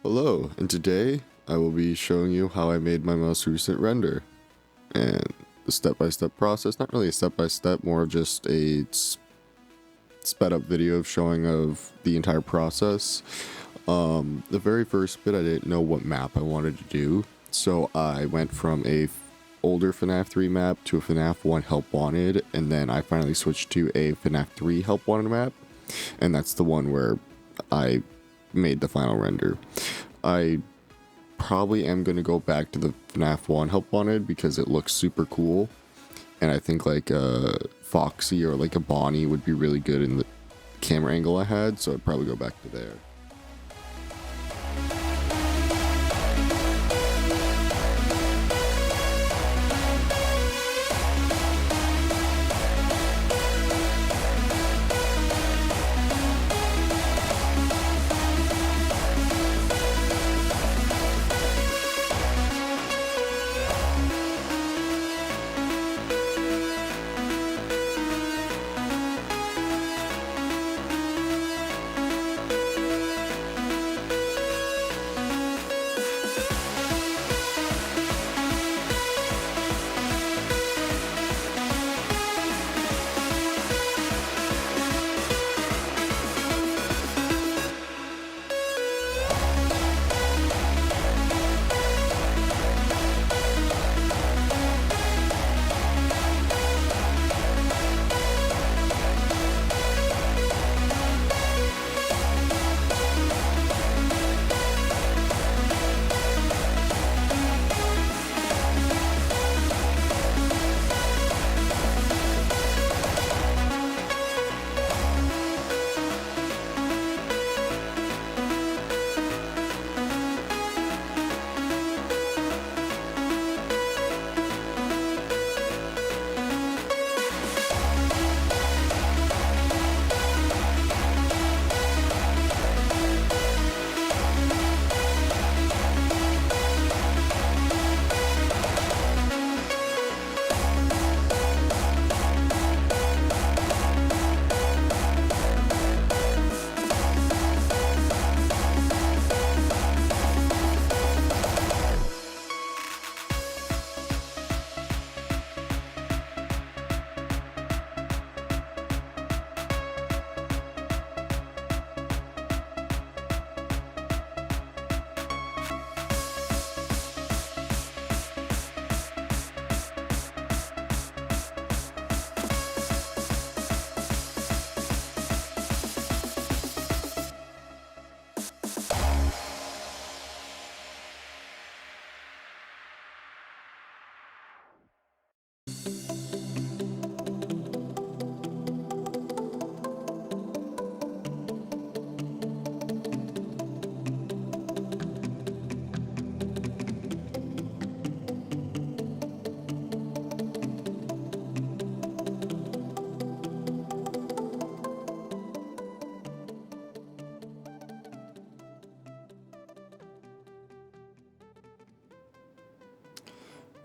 Hello, and today I will be showing you how I made my most recent render and the step-by-step process. Not really a step-by-step, more of just a sped up video of showing of the entire process. The very first bit I didn't know what map I wanted to do, so I went from a older FNAF 3 map to a FNAF 1 Help Wanted, and then I finally switched to a FNAF 3 Help Wanted map, and that's the one where I made the final render. I probably am going to go back to the FNAF 1 Help Wanted because it looks super cool, and I think like a Foxy or like a Bonnie would be really good in the camera angle I had, so I'd probably go back to there.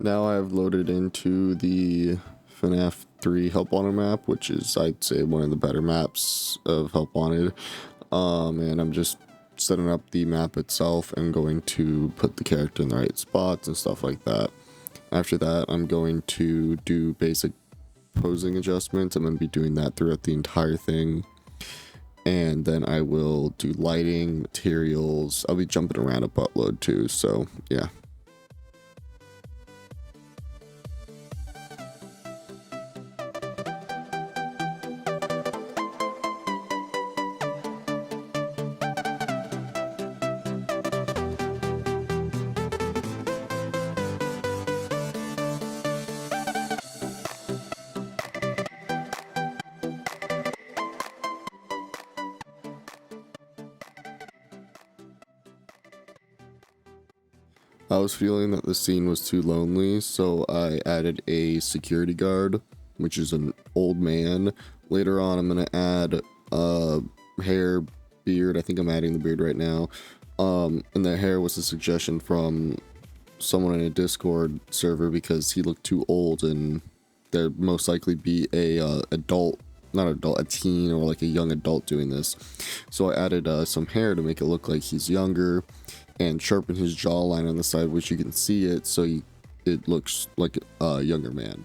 Now I've loaded into the FNAF 3 Help Wanted map, which is, I'd say, one of the better maps of Help Wanted. And I'm just setting up the map itself and going to put the character in the right spots and stuff like that. After that, I'm going to do basic posing adjustments. I'm going to be doing that throughout the entire thing. And then I will do lighting, materials. I'll be jumping around a buttload too, so yeah. I was feeling that the scene was too lonely, so I added a security guard, which is an old man. Later on, I'm going to add hair, beard. I think I'm adding the beard right now. And the hair was a suggestion from someone in a Discord server because he looked too old, and there'd most likely be a adult, not adult, a teen or like a young adult doing this. So I added some hair to make it look like he's younger. and sharpen his jawline on the side, which you can see it, so it looks like a younger man.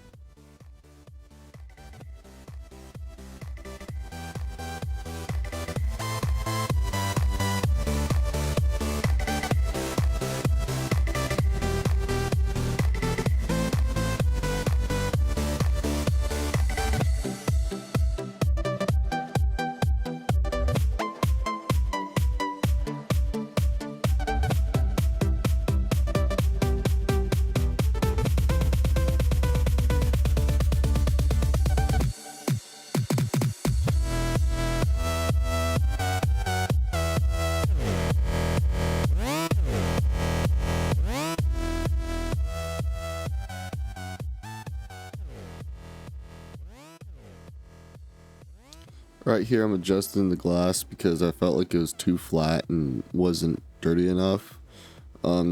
Right here I'm adjusting the glass because I felt like it was too flat and wasn't dirty enough.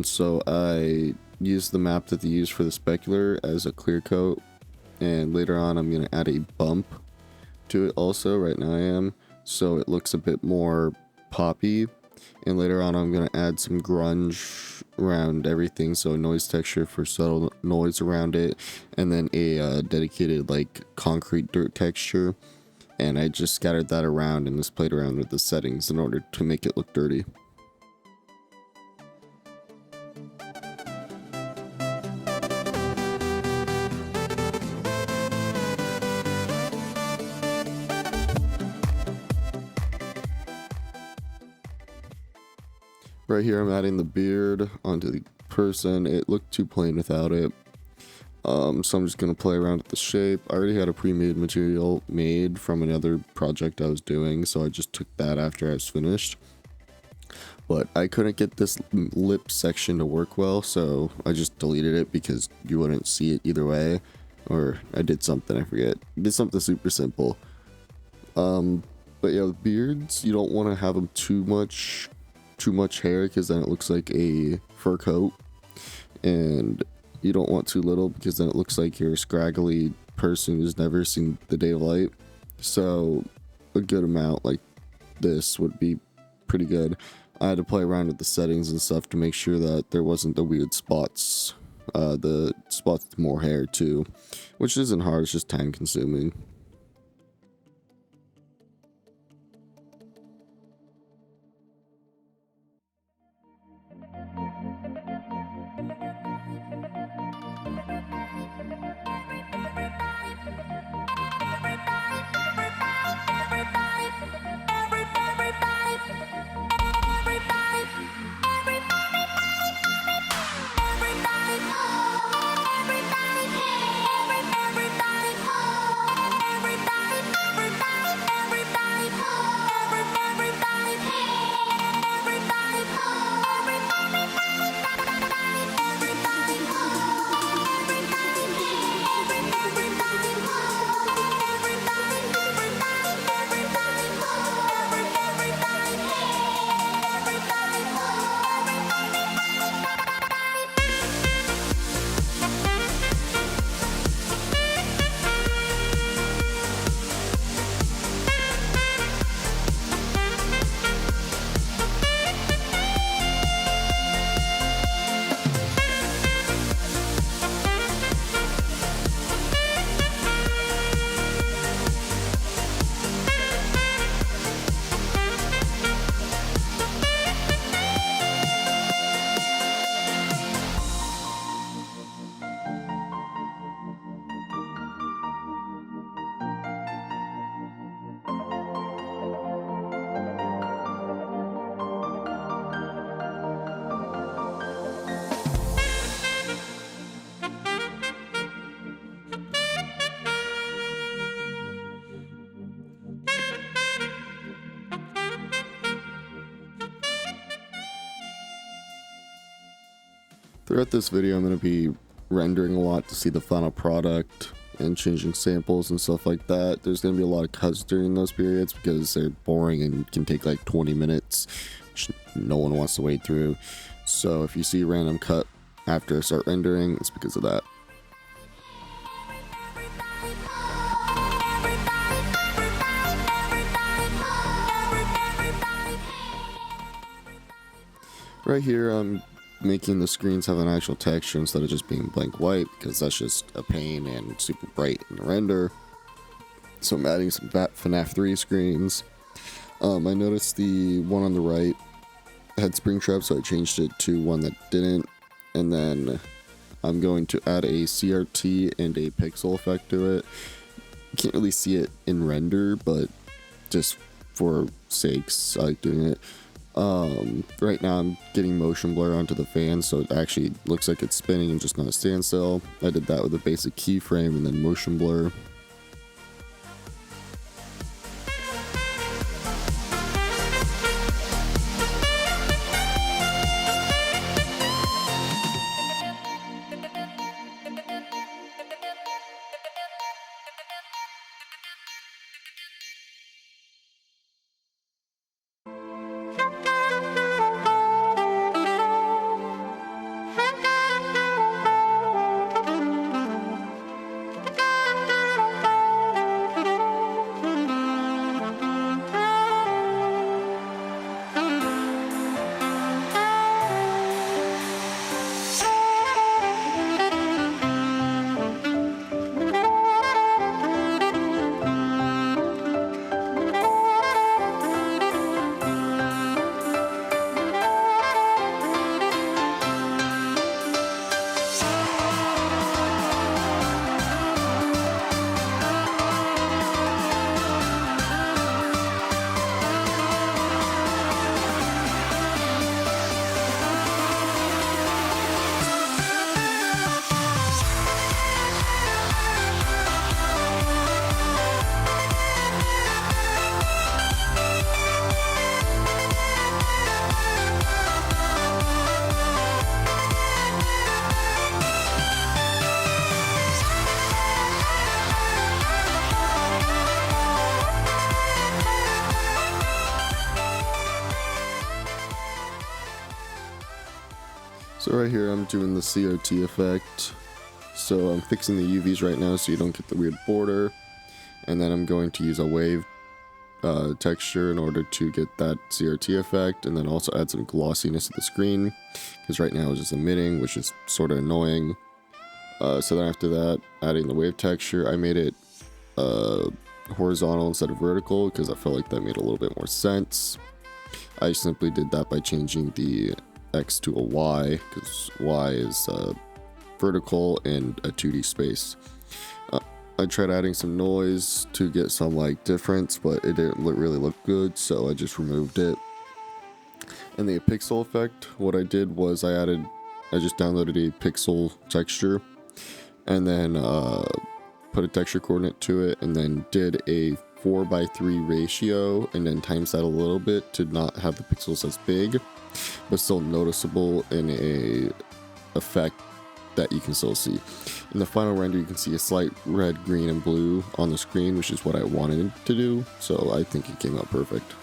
So I used the map that they use for the specular as a clear coat, and later on I'm going to add a bump to it also. Right now I am, so it looks a bit more poppy, and later on I'm going to add some grunge around everything, so a noise texture for subtle noise around it, and then a dedicated like concrete dirt texture. And I just scattered that around and just played around with the settings in order to make it look dirty. Right here I'm adding the beard onto the person. It looked too plain without it. So I'm just going to play around with the shape. I already had a pre-made material made from another project I was doing, so I just took that after I was finished. But I couldn't get this lip section to work well, so I just deleted it because you wouldn't see it either way. Or I did something, I forget. I did something super simple. But yeah, with beards, you don't want to have them too much hair, because then it looks like a fur coat. And you don't want too little, because then it looks like you're a scraggly person who's never seen the daylight. So a good amount like this would be pretty good. I had to play around with the settings and stuff to make sure that there wasn't the weird spots, the spots with more hair too, which isn't hard, it's just time consuming. Throughout this video, I'm going to be rendering a lot to see the final product and changing samples and stuff like that. There's going to be a lot of cuts during those periods because they're boring and can take like 20 minutes, which no one wants to wait through. So if you see a random cut after I start rendering, it's because of that. Right here, I'm making the screens have an actual texture instead of just being blank white, because that's just a pain and super bright in the render. So I'm adding some FNAF 3 screens. I noticed the one on the right had Springtrap, so I changed it to one that didn't. And then I'm going to add a CRT and a pixel effect to it. You can't really see it in render, but just for sakes, I like doing it. Right now I'm getting motion blur onto the fan, so it actually looks like it's spinning and just not a standstill. I did that with a basic keyframe and then motion blur. So right here I'm doing the CRT effect. So I'm fixing the UVs right now so you don't get the weird border. And then I'm going to use a wave texture in order to get that CRT effect, and then also add some glossiness to the screen, because right now it's just emitting, which is sort of annoying. So then after that, adding the wave texture, I made it horizontal instead of vertical because I felt like that made a little bit more sense. I simply did that by changing the X to a Y, because Y is vertical in a 2D space. I tried adding some noise to get some like difference, but it didn't really look good, so I just removed it. And the pixel effect, what I did was I just downloaded a pixel texture, and then put a texture coordinate to it, and then did a 4:3 ratio, and then times that a little bit to not have the pixels as big, but still noticeable in a effect that you can still see. In the final render, you can see a slight red, green, and blue on the screen, which is what I wanted to do, so I think it came out perfect.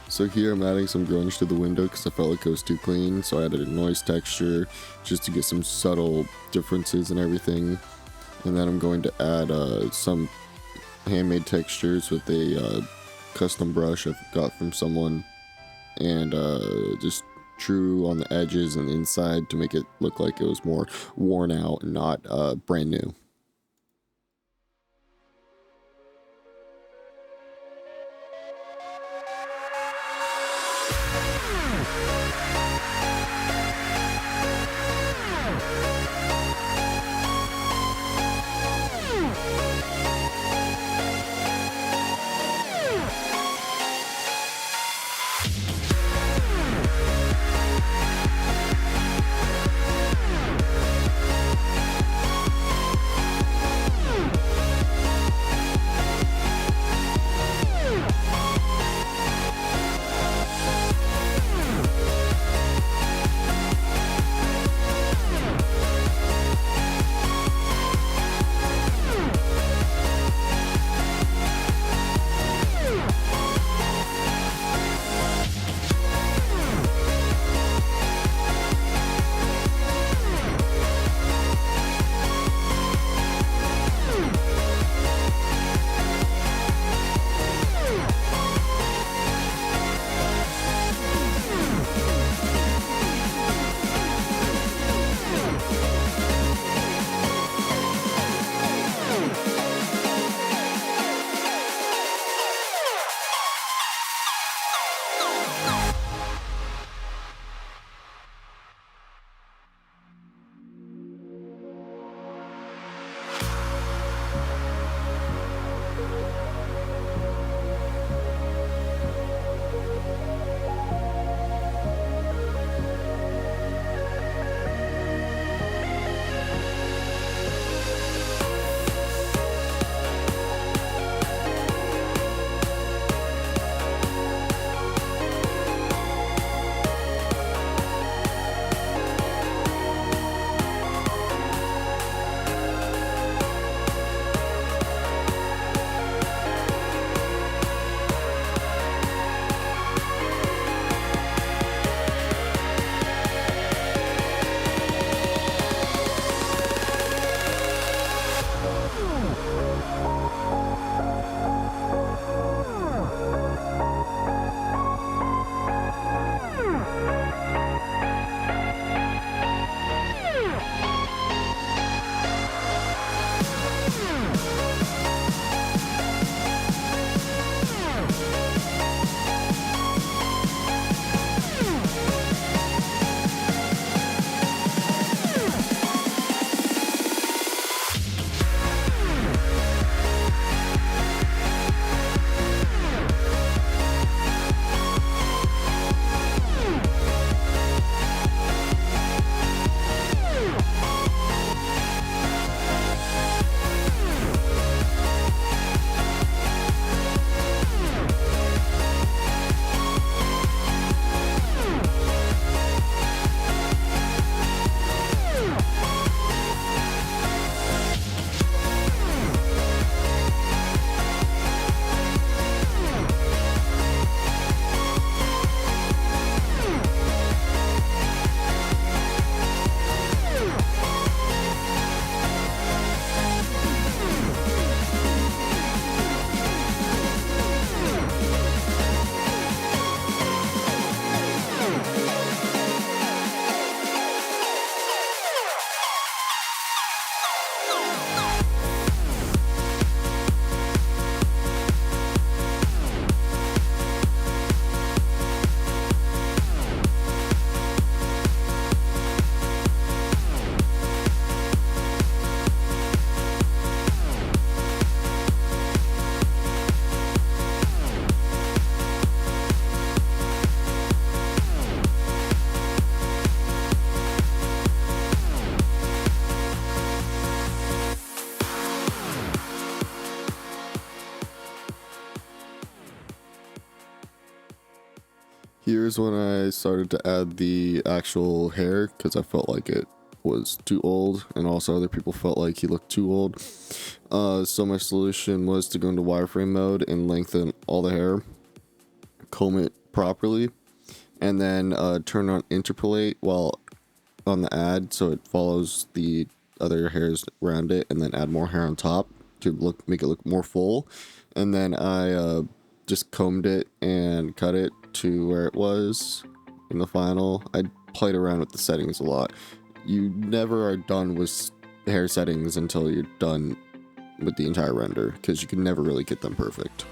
So here I'm adding some grunge to the window because I felt like it was too clean, so I added a noise texture just to get some subtle differences and everything. And then I'm going to add some handmade textures with a custom brush I got from someone, and just drew on the edges and inside to make it look like it was more worn out and not brand new. Here's when I started to add the actual hair because I felt like it was too old, and also other people felt like he looked too old. So my solution was to go into wireframe mode and lengthen all the hair, comb it properly, and then turn on interpolate while on the ad so it follows the other hairs around it, and then add more hair on top to make it look more full. And then I just combed it and cut it to where it was in the final. I played around with the settings a lot. You never are done with hair settings until you're done with the entire render, because you can never really get them perfect.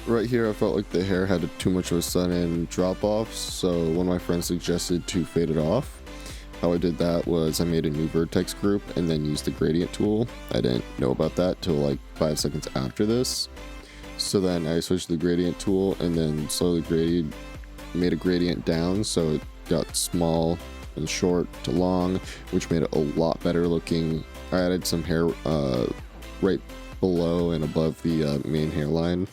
Right here, I felt like the hair had too much of a sudden drop off, so one of my friends suggested to fade it off. How I did that was I made a new vertex group and then used the gradient tool. I didn't know about that till like 5 seconds after this. So then I switched to the gradient tool and then slowly made a gradient down so it got small and short to long, which made it a lot better looking. I added some hair right below and above the main hairline,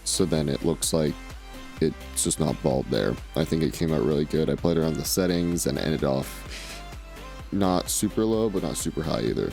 so then it looks like it's just not bald there. I think it came out really good. I played around the settings and ended off not super low, but not super high either.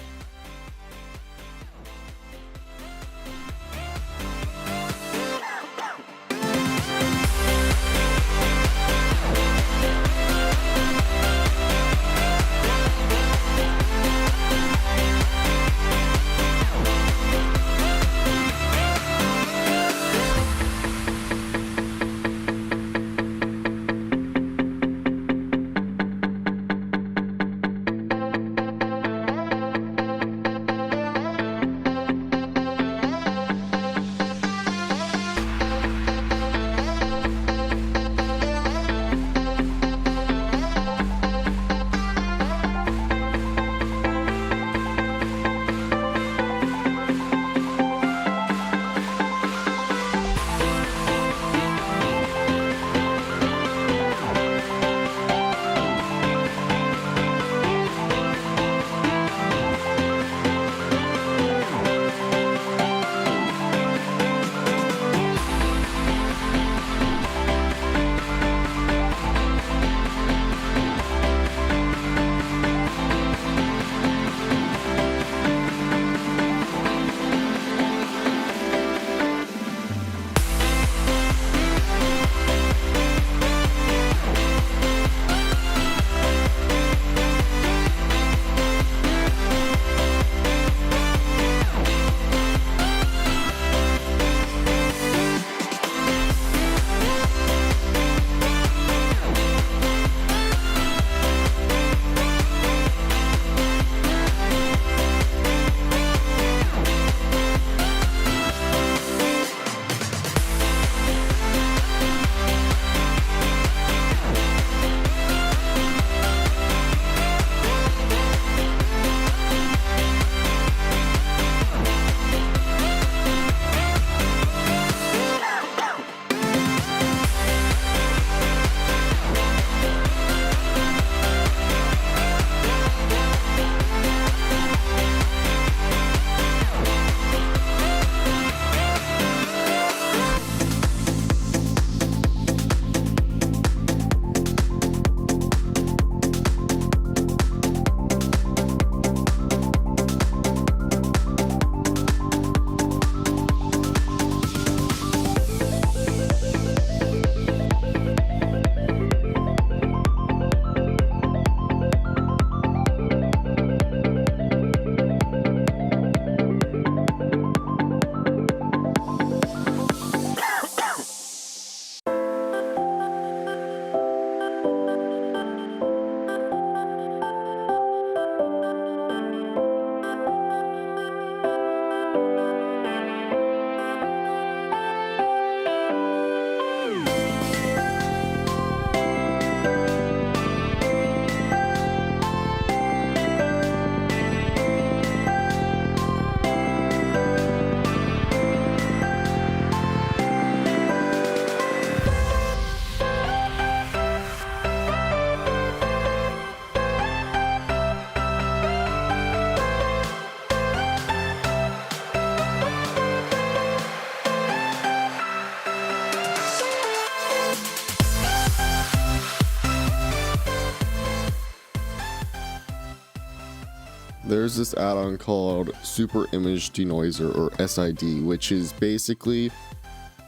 there's this add-on called Super Image Denoiser, or SID, which is basically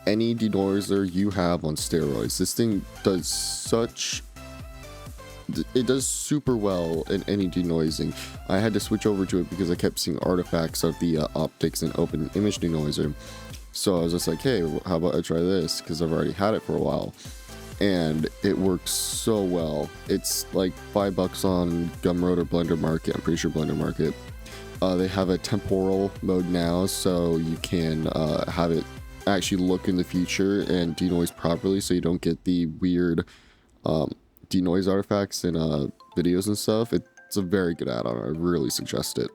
any denoiser you have on steroids. This thing does super well in any denoising. I had to switch over to it because I kept seeing artifacts of the optics and open image denoiser. So I was just like, hey, how about I try this? Because I've already had it for a while. And it works so well. It's like $5 on Gumroad or Blender Market. I'm pretty sure Blender Market. They have a temporal mode now, so you can have it actually look in the future and denoise properly, so you don't get the weird denoise artifacts in videos and stuff. It's a very good add-on. I really suggest it.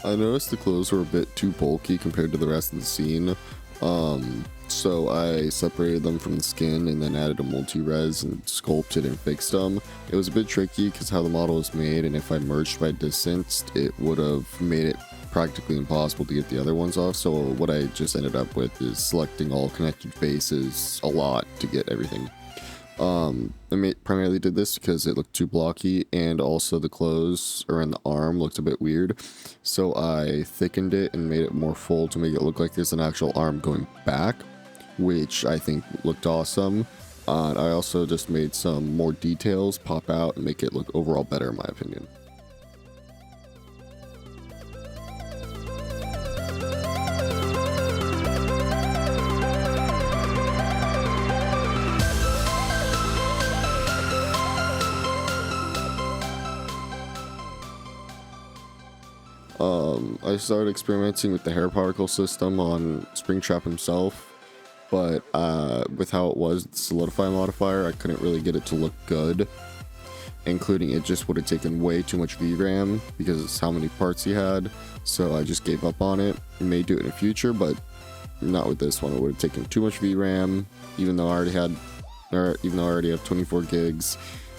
I noticed the clothes were a bit too bulky compared to the rest of the scene, so I separated them from the skin and then added a multi-res and sculpted and fixed them. It was a bit tricky because how the model was made, and if I merged by distance, it would have made it practically impossible to get the other ones off. So what I just ended up with is selecting all connected faces a lot to get everything. I primarily did this because it looked too blocky, and also the clothes around the arm looked a bit weird, so I thickened it and made it more full to make it look like there's an actual arm going back, which I think looked awesome. And I also just made some more details pop out and make it look overall better, in my opinion. I started experimenting with the hair particle system on Springtrap himself, but with how it was the solidify modifier, I couldn't really get it to look good. Including it just would have taken way too much VRAM because it's how many parts he had, so I just gave up on it. I may do it in the future, but not with this one. It would have taken too much VRAM, even though I already have 24 gigs,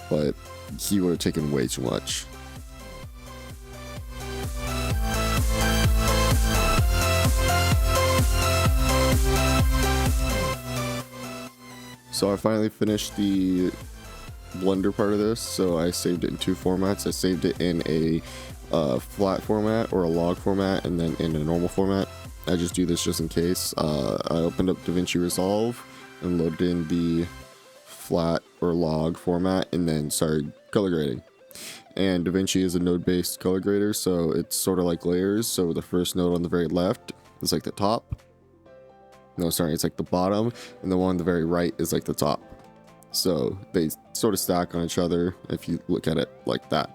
but he would have taken way too much. So I finally finished the Blender part of this, so I saved it in two formats. I saved it in a flat format or a log format, and then in a normal format. I just do this just in case. I opened up DaVinci Resolve and loaded in the flat or log format, and then started color grading. And DaVinci is a node-based color grader, so it's sort of like layers. So the first node on the very left is like the top. No, sorry, it's like the bottom, and the one on the very right is like the top. So they sort of stack on each other if you look at it like that.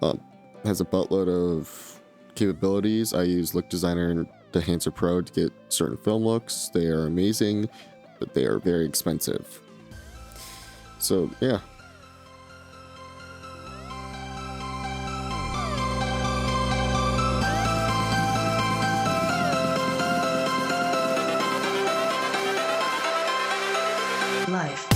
It has a buttload of capabilities. I use Look Designer and Enhancer Pro to get certain film looks. They are amazing, but they are very expensive. So yeah. Life.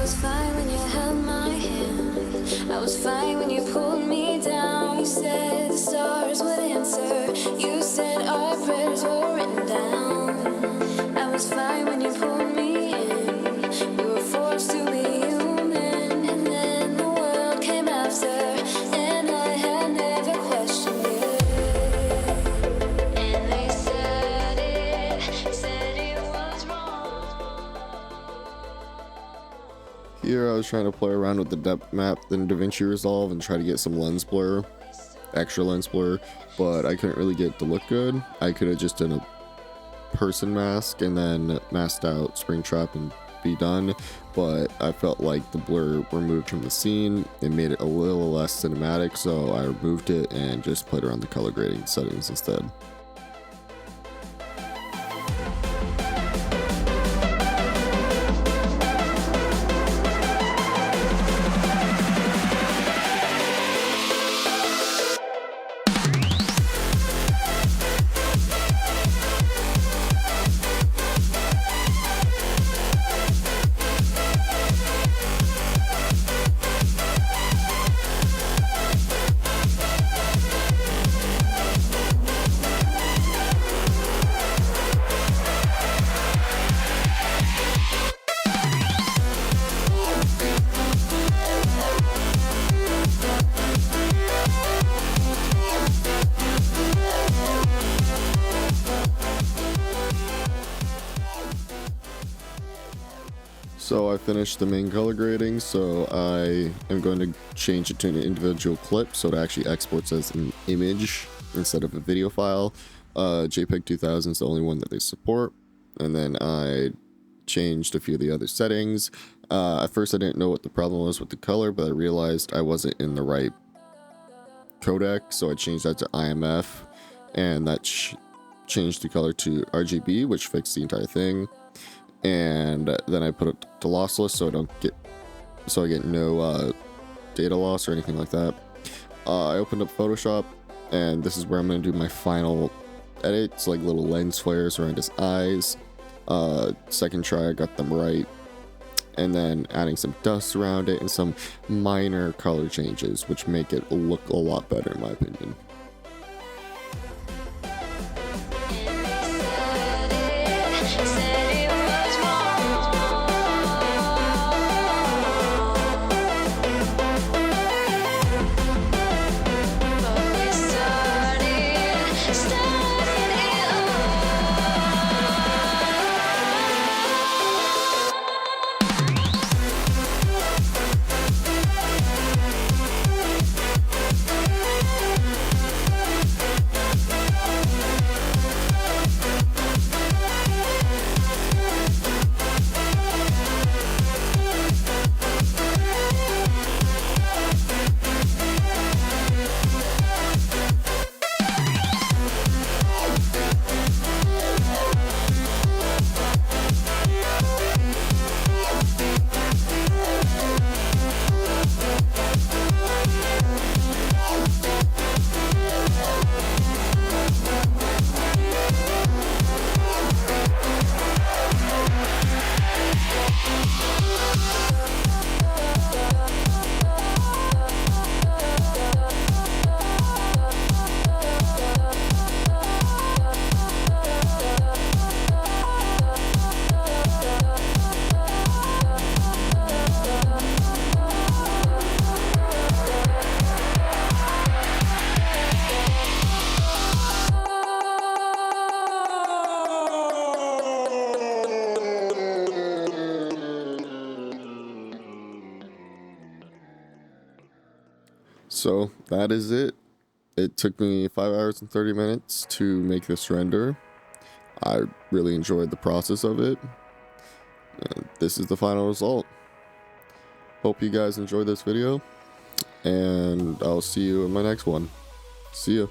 was fine when you held my hand. I was fine when you pulled me down. You said the stars would answer. You said our prayers were written down. I was fine when you pulled me in. We were forced to be human, and then the world came after, and I had never questioned it. And they said it was wrong. Here I was trying to play around with the depth map in DaVinci Resolve and try to get some lens blur, extra lens blur, but I couldn't really get it to look good. I could have just done a person mask and then masked out Springtrap and be done, but I felt like the blur removed from the scene. It made it a little less cinematic, so I removed it and just played around the color grading settings instead. So I finished the main color grading, so I am going to change it to an individual clip so it actually exports as an image instead of a video file. JPEG 2000 is the only one that they support, and then I changed a few of the other settings. At first I didn't know what the problem was with the color, but I realized I wasn't in the right codec, so I changed that to IMF, and that changed the color to RGB, which fixed the entire thing. And then I put it to lossless so I get no data loss or anything like that. I opened up Photoshop, and this is where I'm going to do my final edits, like little lens flares around his eyes. Second try I got them right, and then adding some dust around it and some minor color changes, which make it look a lot better in my opinion. So that is it. It took me 5 hours and 30 minutes to make this render. I really enjoyed the process of it. This is the final result. Hope you guys enjoyed this video, and I'll see you in my next one. See ya.